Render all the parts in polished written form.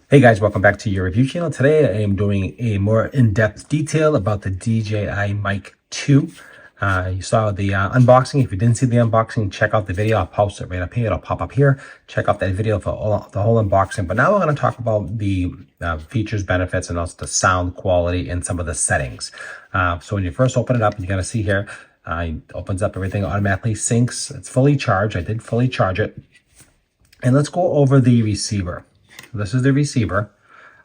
Hey guys, welcome back to your review channel. Today I am doing a more in-depth detail about the DJI Mic 2. You saw the unboxing. If you didn't see the unboxing, check out the video. I'll post it right up here. It'll pop up here. Check out that video for the whole unboxing. But now we're going to talk about the features, benefits, and also the sound quality and some of the settings. So when you first open it up, you got to see here, it opens up, everything automatically syncs. It's fully charged. I did fully charge it. And let's go over the receiver. This is the receiver,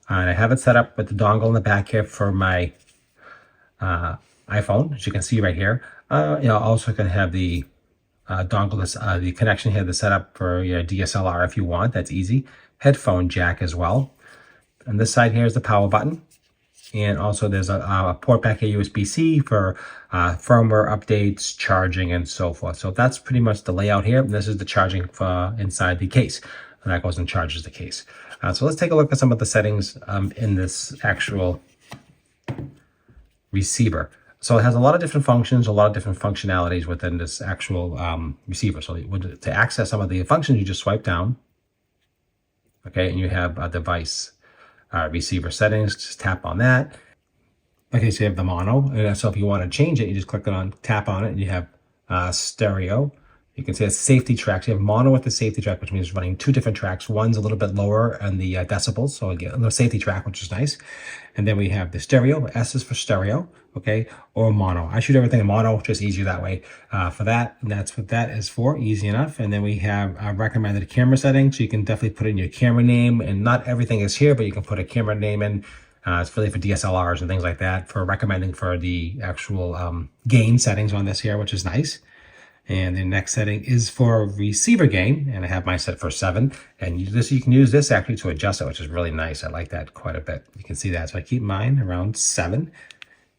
and I have it set up with the dongle in the back here for my iPhone, as you can see right here. Also can have the dongle, the connection here, the setup for your DSLR if you want. That's easy. Headphone jack as well. And this side here is the power button. And also there's a port back here, USB-C for firmware updates, charging, and so forth. So that's pretty much the layout here. And this is the charging for inside the case. And that goes and charges the case. So let's take a look at some of the settings in this actual receiver. So it has a lot of different functions, a lot of different functionalities within this actual receiver. So to access some of the functions, you just swipe down. Okay, and you have a device receiver settings. Just tap on that. Okay, so you have the mono. And so if you want to change it, you just click on, tap on it, and you have stereo. You can see it's safety tracks. You have mono with the safety track, which means running two different tracks. One's a little bit lower on the decibels, so again, a little safety track, which is nice. And then we have the stereo. S is for stereo, okay, or mono. I shoot everything in mono, just easier that way for that. And that's what that is for, easy enough. And then we have recommended camera settings. So you can definitely put in your camera name, and not everything is here, but you can put a camera name in. It's really for DSLRs and things like that, for recommending for the actual gain settings on this here, which is nice. And the next setting is for receiver gain, and I have mine set for 7. And you can use this actually to adjust it, which is really nice. I like that quite a bit. You can see that. So I keep mine around 7,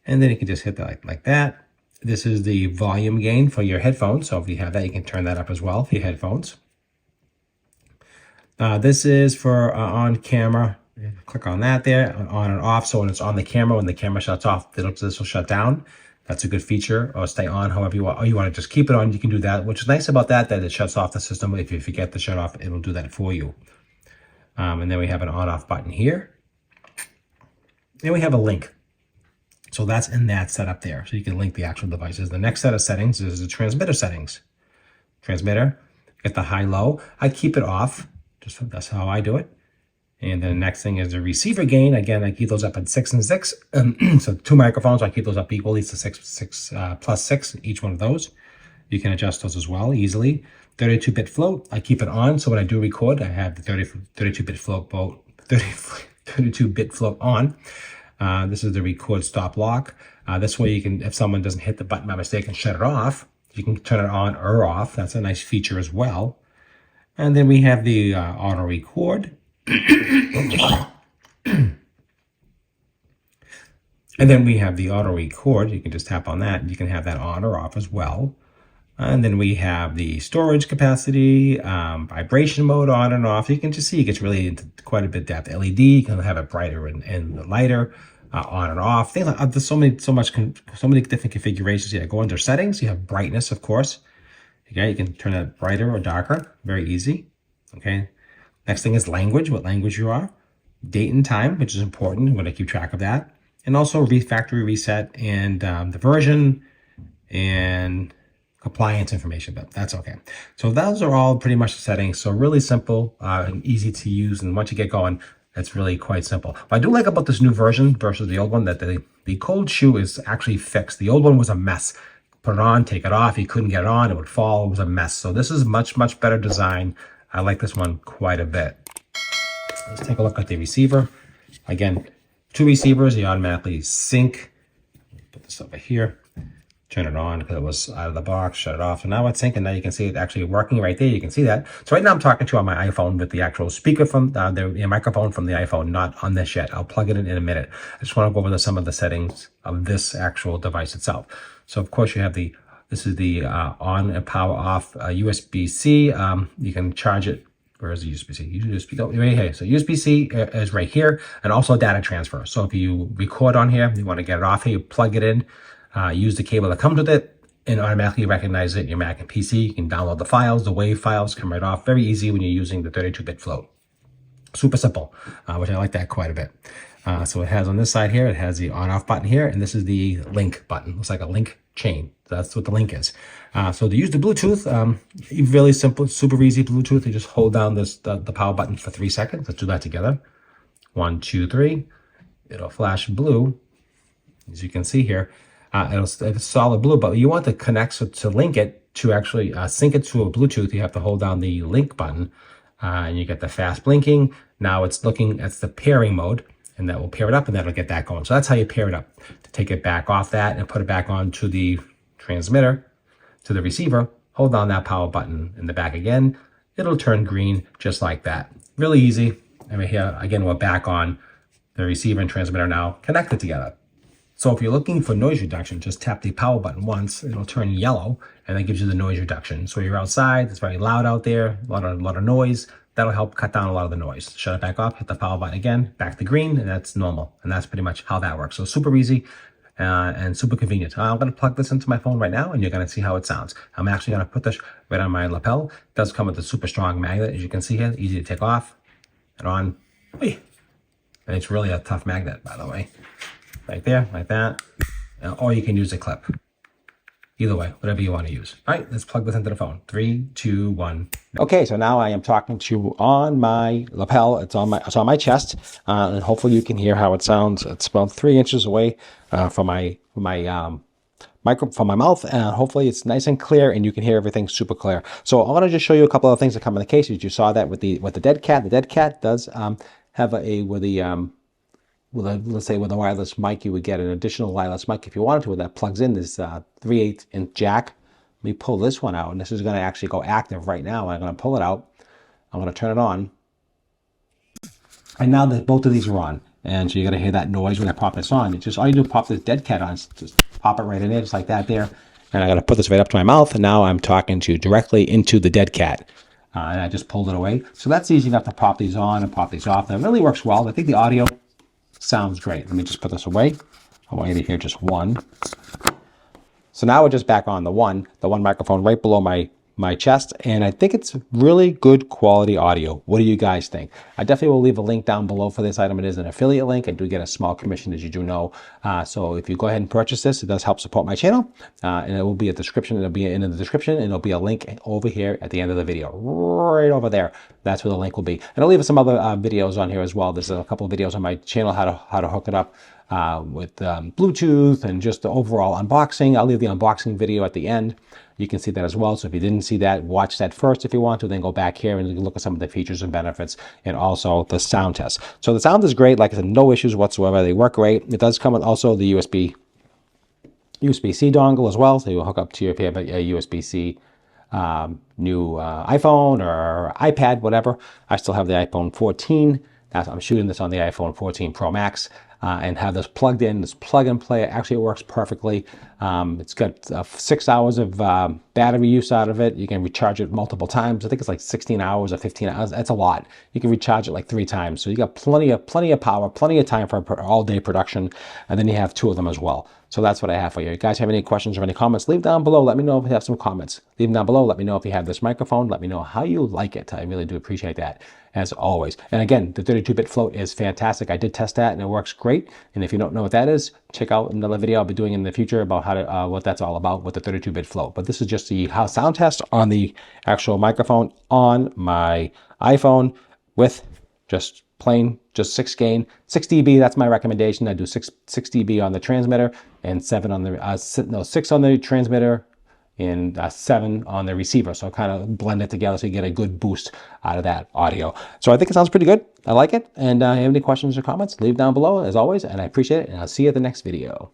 and then you can just hit that like that. This is the volume gain for your headphones. So if you have that, you can turn that up as well for your headphones. This is for on camera. Click on that there, on and off. So when it's on the camera, when the camera shuts off, this will shut down. That's a good feature, or stay on however you want. Or you want to just keep it on, you can do that, which is nice about that it shuts off the system. If you forget to shut off, it'll do that for you. And then we have an on-off button here. Then we have a link. So that's in that setup there. So you can link the actual devices. The next set of settings is the transmitter settings. Transmitter, get the high-low. I keep it off. That's how I do it. And then the next thing is the receiver gain. Again, I keep those up at 6 and 6. So 2 microphones, I keep those up equally. So 6 plus 6, each one of those. You can adjust those as well easily. 32-bit float, I keep it on. So when I do record, I have the 32-bit float 32-bit float on. This is the record stop lock. This way you can, if someone doesn't hit the button by mistake and shut it off, you can turn it on or off. That's a nice feature as well. And then we have the auto record. And then we have the auto record. You can just tap on that. You can have that on or off as well. And then we have the storage capacity, vibration mode on and off. You can just see it gets really into quite a bit of depth. LED, you can have it brighter and lighter, on and off. Things like, there's so many different configurations. Yeah, go under settings. You have brightness, of course. Okay, you can turn that brighter or darker. Very easy. Okay. Next thing is language, what language you are. Date and time, which is important. I'm going to keep track of that. And also factory reset and the version and compliance information, but that's okay. So those are all pretty much the settings. So really simple and easy to use. And once you get going, it's really quite simple. What I do like about this new version versus the old one, that the cold shoe is actually fixed. The old one was a mess. Put it on, take it off. You couldn't get it on. It would fall. It was a mess. So this is much, much better design. I like this one quite a bit. Let's take a look at the receiver. Again, 2 receivers, you automatically sync. Put this over here. Turn it on because it was out of the box. Shut it off. So now it's syncing. Now you can see it actually working right there. You can see that. So right now I'm talking to you on my iPhone with the actual speaker from the microphone from the iPhone, not on this yet. I'll plug it in a minute. I just want to go over some of the settings of this actual device itself. So of course you have this is the on and power off USB-C. You can charge it. Where is the USB-C? USB, oh, right here. So USB-C is right here, and also data transfer. So if you record on here, you want to get it off here, you plug it in, use the cable that comes with it, and automatically recognize it in your Mac and PC. You can download the files, the WAV files come right off. Very easy when you're using the 32-bit float. Super simple, which I like that quite a bit. So it has on this side here, it has the on-off button here, and this is the link button. Looks like a link chain. So that's what the link is. So to use the Bluetooth, really simple, super easy Bluetooth. You just hold down the power button for 3 seconds. Let's do that together. 1, 2, 3. It'll flash blue, as you can see here. It's solid blue, but you want to connect, so to link it, to actually sync it to a Bluetooth, you have to hold down the link button, and you get the fast blinking. Now it's looking at the pairing mode, and that will pair it up, and that'll get that going. So that's how you pair it up. To take it back off that and put it back on to the transmitter, to the receiver, hold down that power button in the back again. It'll turn green just like that. Really easy. And right here, again, we're back on the receiver and transmitter now connected together. So if you're looking for noise reduction, just tap the power button once, it'll turn yellow, and that gives you the noise reduction. So you're outside, it's very loud out there, a lot of noise. That'll help cut down a lot of the noise. Shut it back off, hit the power button again, back to green, and that's normal. And that's pretty much how that works. So super easy and super convenient. I'm going to plug this into my phone right now, and you're going to see how it sounds. I'm actually going to put this right on my lapel. It does come with a super strong magnet, as you can see here, easy to take off and on. And it's really a tough magnet, by the way. Right there, like that. Or you can use a clip. Either way, whatever you want to use. All right, let's plug this into the phone. 3, 2, 1. Okay, so now I am talking to you on my lapel. It's on my chest, and hopefully you can hear how it sounds. It's about 3 inches away from my mouth, and hopefully it's nice and clear, and you can hear everything super clear. So I want to just show you a couple of things that come in the case. You saw that with the dead cat. The dead cat does have let's say with a wireless mic, you would get an additional wireless mic if you wanted to, that plugs in this 3/8 inch jack. Let me pull this one out, and this is going to actually go active right now. I'm going to pull it out. I'm going to turn it on. And now that both of these are on, and so you're going to hear that noise when I pop this on. It's just all you do, pop this dead cat on, just pop it right in there, just like that there. And I got to put this right up to my mouth, and now I'm talking to you directly into the dead cat. And I just pulled it away. So that's easy enough to pop these on and pop these off. That really works well. I think the audio sounds great. Let me just put this away. I want you to hear just one. So now we're just back on the one microphone right below my chest, and I think it's really good quality audio. What do you guys think? I definitely will leave a link down below for this item. It is an affiliate link. I do get a small commission, as you do know. So if you go ahead and purchase this, it does help support my channel, and it will be a description. It'll be in the description, and it'll be a link over here at the end of the video, right over there. That's where the link will be. And I'll leave some other videos on here as well. There's a couple of videos on my channel how to hook it up with Bluetooth and just the overall unboxing. I'll leave the unboxing video at the end. You can see that as well. So if you didn't see that, watch that first if you want to, then go back here and look at some of the features and benefits, and also the sound test. So the sound is great. Like I said, no issues whatsoever. They work great. It does come with also the USB-C dongle as well. So you'll hook up to your USB-C new iPhone or iPad, whatever. I still have the iPhone 14. I'm shooting this on the iPhone 14 Pro Max. And have this plugged in, this plug and play. Actually, it works perfectly. It's got 6 hours of battery use out of it. You can recharge it multiple times. I think it's like 16 hours or 15 hours. That's a lot. You can recharge it like 3 times. So you got plenty of power, plenty of time for all day production. And then you have 2 of them as well. So that's what I have for you. If you guys have any questions or any comments, leave down below. Let me know if you have some comments. Leave them down below. Let me know if you have this microphone. Let me know how you like it. I really do appreciate that, as always. And again, the 32-bit float is fantastic. I did test that, and it works great. And if you don't know what that is, check out another video I'll be doing in the future about how to what that's all about with the 32-bit float. But this is just the sound test on the actual microphone on my iPhone with just plain, just 6 gain, 6 dB. That's my recommendation. I do 6 dB on the transmitter and 6 on the transmitter and 7 on the receiver. So kind of blend it together so you get a good boost out of that audio. So I think it sounds pretty good. I like it. And if you have any questions or comments, leave down below as always. And I appreciate it. And I'll see you at the next video.